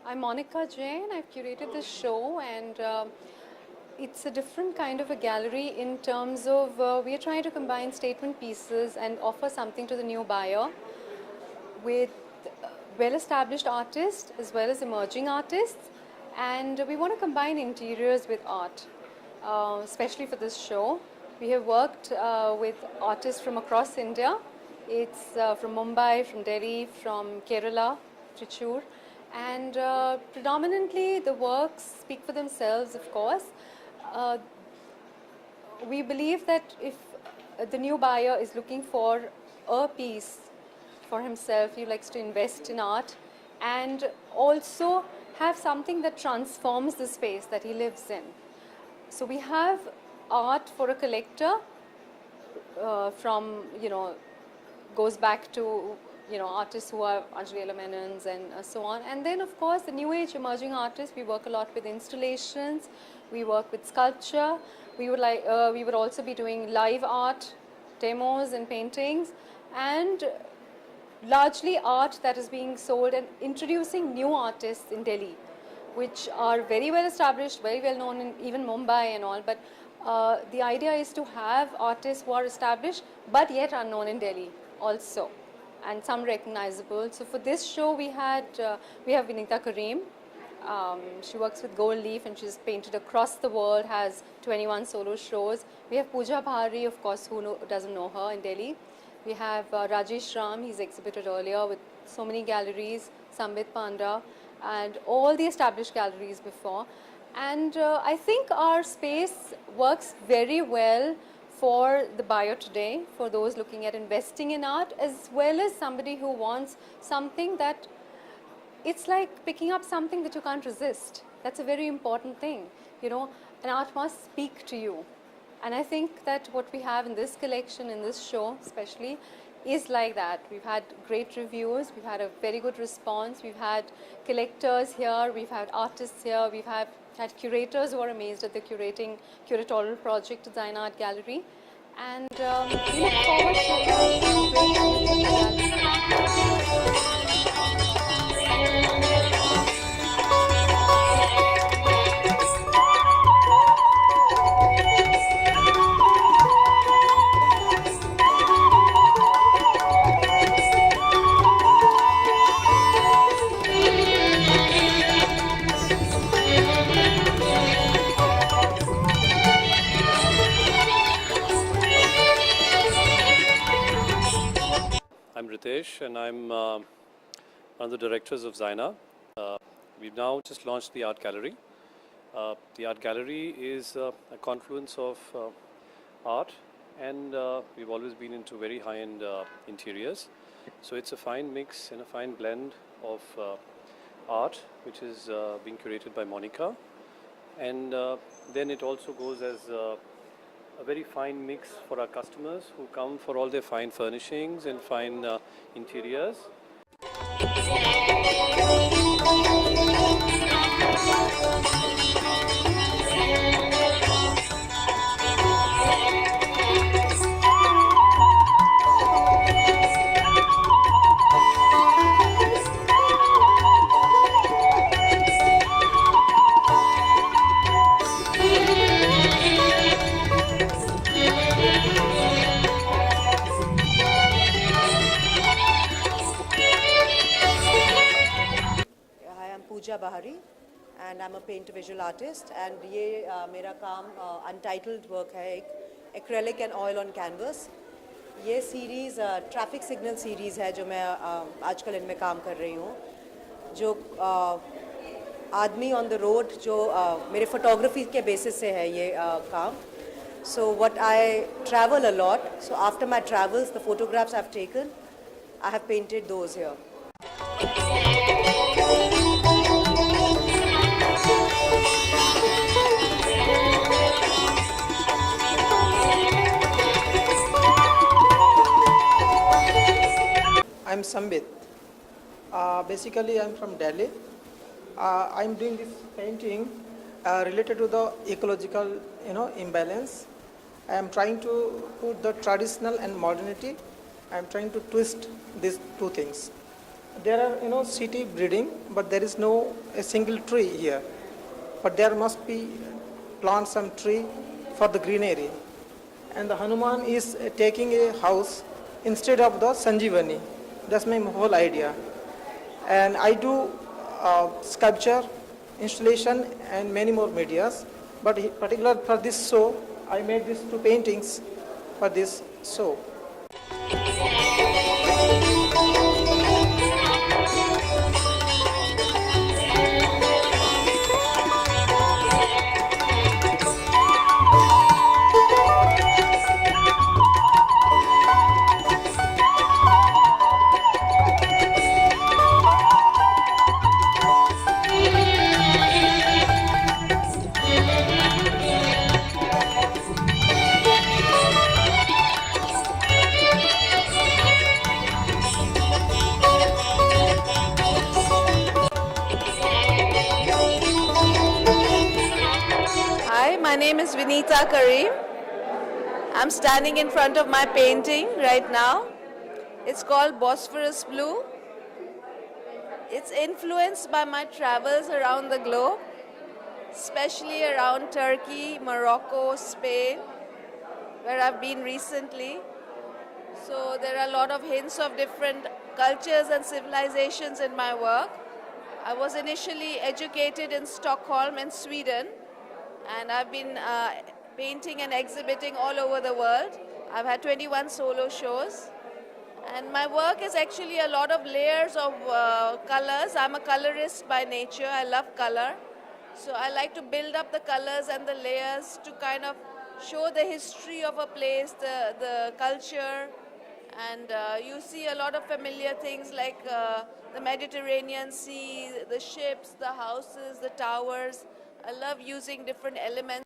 I'm Monica Jain. I've curated this show, and it's a different kind of a gallery in terms of we are trying to combine statement pieces and offer something to the new buyer with well-established artists as well as emerging artists, and we want to combine interiors with art, especially for this show. We have worked with artists from across India. It's from Mumbai, from Delhi, from Kerala, Trichy, and predominantly the works speak for themselves, of course. We believe that if the new buyer is looking for a piece for himself, he likes to invest in art and also have something that transforms the space that he lives in. So we have art for a collector from, goes back to, artists who are Anjali Menons and so on. And then, of course, the new age emerging artists, we work a lot with installations, we work with sculpture. We would also be doing live art, demos and paintings, and largely art that is being sold and introducing new artists in Delhi, which are very well established, very well known in even Mumbai and all. But the idea is to have artists who are established but yet unknown in Delhi also, and some recognizable. So for this show, we have Vinita Karim. She works with Gold Leaf and she's painted across the world, has 21 solo shows. We have Pooja Bhari, of course, who doesn't know her, in Delhi. We have Rajesh Ram, he's exhibited earlier with so many galleries, Sambit Panda, and all the established galleries before. And I think our space works very well for the buyer today, for those looking at investing in art, as well as somebody who wants something that it's like picking up something that you can't resist. That's a very important thing. An art must speak to you. And I think that what we have in this collection, in this show especially, is like that. We've had great reviews, we've had a very good response, we've had collectors here, we've had artists here, we've had curators who are amazed at the curatorial project at Zaina Art Gallery. And we look forward to a great gallery. I'm Ritesh, and I'm one of the directors of Zaina. We've now just launched the art gallery. The art gallery is a confluence of art, and we've always been into very high-end interiors. So it's a fine mix and a fine blend of art, which is being curated by Monica. And then it also goes as a very fine mix for our customers who come for all their fine furnishings and fine interiors. Bahari and I'm a painter visual artist and ये मेरा काम untitled work है एक acrylic and oil on canvas. ये series traffic signal series है जो मैं आजकल इनमें काम कर रही हूँ, जो आदमी ऑन द रोड जो मेरे फोटोग्राफी के बेसिस से है ये काम. So what I travel a lot, so after my travels, the photographs I've taken, I have painted those here. I'm Sambit. Basically, I'm from Delhi. I'm doing this painting related to the ecological, imbalance. I am trying to put the traditional and modernity. I am trying to twist these two things. There are, city breeding, but there is no a single tree here. But there must be plant some tree for the greenery. And the Hanuman is taking a house instead of the Sanjeevani. That's my whole idea. And I do sculpture, installation, and many more medias. But particular for this show, I made these two paintings for this show. Hi, my name is Vinita Karim. I'm standing in front of my painting right now. It's called Bosphorus Blue. It's influenced by my travels around the globe, especially around Turkey, Morocco, Spain, where I've been recently. So there are a lot of hints of different cultures and civilizations in my work. I was initially educated in Stockholm in Sweden, and I've been painting and exhibiting all over the world. I've had 21 solo shows. And my work is actually a lot of layers of colors. I'm a colorist by nature. I love color. So I like to build up the colors and the layers to kind of show the history of a place, the culture. And you see a lot of familiar things like the Mediterranean Sea, the ships, the houses, the towers. I love using different elements.